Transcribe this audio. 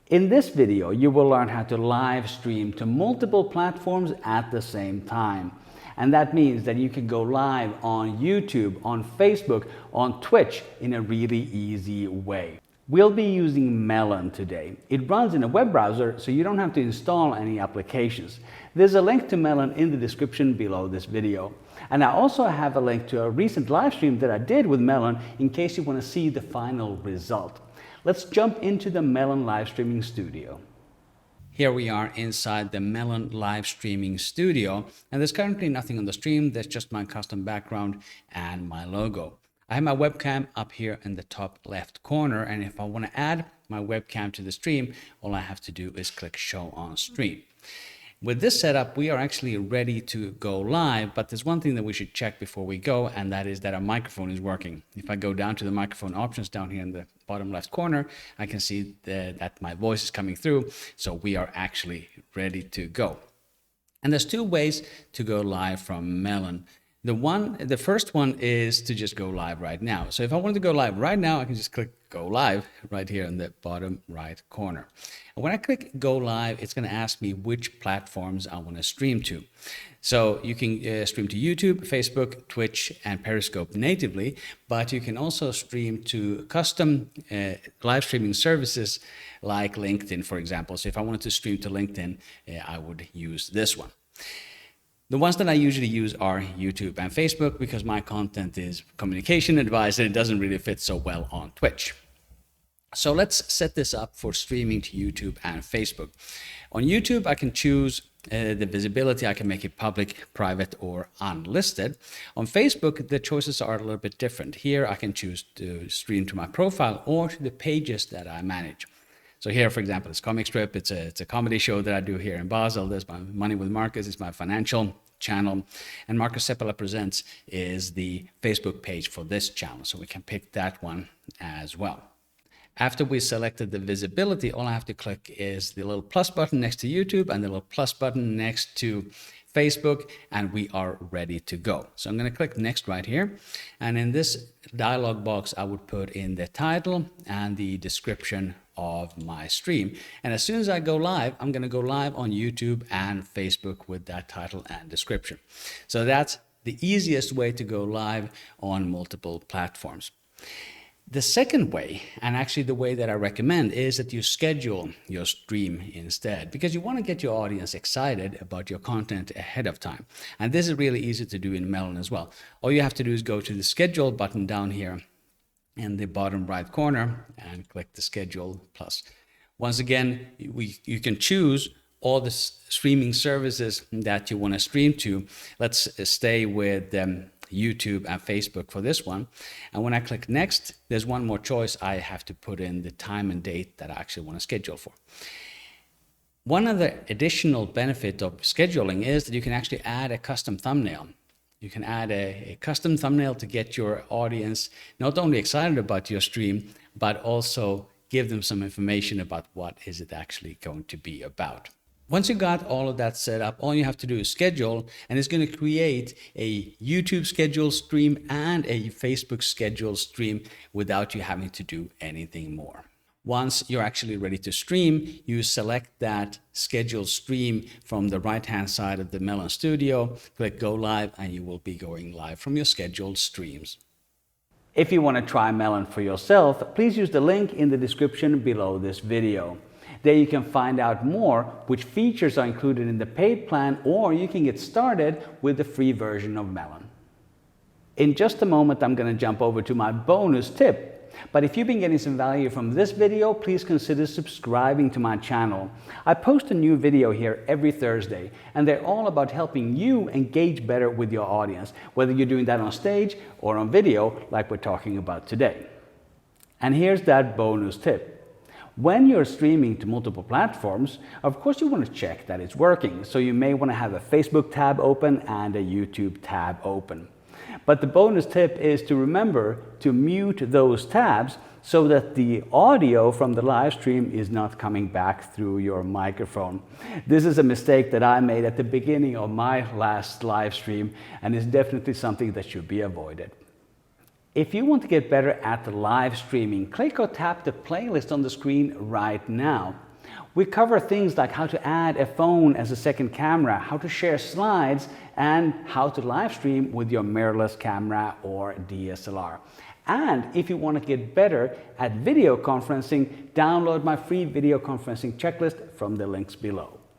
In this video, you will learn how to live stream to multiple platforms at the same time. And that means that you can go live on YouTube, on Facebook, on Twitch in a really easy way. We'll be using Melon today. It runs in a web browser, so you don't have to install any applications. There's a link to Melon in the description below this video. And I also have a link to a recent live stream that I did with Melon in case you want to see the final result. Let's jump into the Melon live streaming studio. Here we are inside the Melon live streaming studio, and there's currently nothing on the stream. There's just my custom background and my logo. I have my webcam up here in the top left corner, and if I want to add my webcam to the stream, all I have to do is click show on stream. With this setup, we are actually ready to go live, but there's one thing that we should check before we go, and that is that our microphone is working. If I go down to the microphone options down here in the bottom left corner, I can see that my voice is coming through, so we are actually ready to go. And there's two ways to go live from Melon. The first one is to just go live right now. So if I wanted to go live right now, I can just click go live right here in the bottom right corner. And when I click go live, it's going to ask me which platforms I want to stream to. So you can stream to YouTube, Facebook, Twitch, and Periscope natively, but you can also stream to custom live streaming services like LinkedIn, for example. So if I wanted to stream to LinkedIn, I would use this one. The ones that I usually use are YouTube and Facebook because my content is communication advice and it doesn't really fit so well on Twitch. So let's set this up for streaming to YouTube and Facebook. On YouTube, I can choose the visibility. I can make it public, private, or unlisted. On Facebook, the choices are a little bit different. Here, I can choose to stream to my profile or to the pages that I manage. So here, for example, it's Comic Strip. It's a comedy show that I do here in Basel. There's my Money with Marcus. It's my financial channel. And Marcus Seppälä Presents is the Facebook page for this channel. So we can pick that one as well. After we selected the visibility, all I have to click is the little plus button next to YouTube and the little plus button next to Facebook, and we are ready to go. So I'm going to click next right here. And in this dialog box, I would put in the title and the description of my stream. And as soon as I go live, I'm going to go live on YouTube and Facebook with that title and description. So that's the easiest way to go live on multiple platforms. The second way, and actually the way that I recommend, is that you schedule your stream instead, because you want to get your audience excited about your content ahead of time. And this is really easy to do in Melon as well. All you have to do is go to the schedule button down here in the bottom right corner and click the schedule plus. Once again, you can choose all the streaming services that you want to stream to. Let's stay with YouTube and Facebook for this one. And when I click next, there's one more choice. I have to put in the time and date that I actually want to schedule for. One other additional benefit of scheduling is that you can actually add a custom thumbnail. You can add a custom thumbnail to get your audience not only excited about your stream, but also give them some information about what is it actually going to be about. Once you got all of that set up, all you have to do is schedule, and it's going to create a YouTube schedule stream and a Facebook schedule stream without you having to do anything more. Once you're actually ready to stream, you select that scheduled stream from the right-hand side of the Melon Studio, click Go Live, and you will be going live from your scheduled streams. If you want to try Melon for yourself, please use the link in the description below this video. There you can find out more which features are included in the paid plan, or you can get started with the free version of Melon. In just a moment, I'm going to jump over to my bonus tip. But if you've been getting some value from this video, please consider subscribing to my channel. I post a new video here every Thursday, and they're all about helping you engage better with your audience, whether you're doing that on stage or on video like we're talking about today. And here's that bonus tip. When you're streaming to multiple platforms, of course you want to check that it's working. So you may want to have a Facebook tab open and a YouTube tab open. But the bonus tip is to remember to mute those tabs so that the audio from the live stream is not coming back through your microphone. This is a mistake that I made at the beginning of my last live stream, and is definitely something that should be avoided. If you want to get better at the live streaming, click or tap the playlist on the screen right now. We cover things like how to add a phone as a second camera, how to share slides, and how to live stream with your mirrorless camera or DSLR. And if you want to get better at video conferencing, download my free video conferencing checklist from the links below.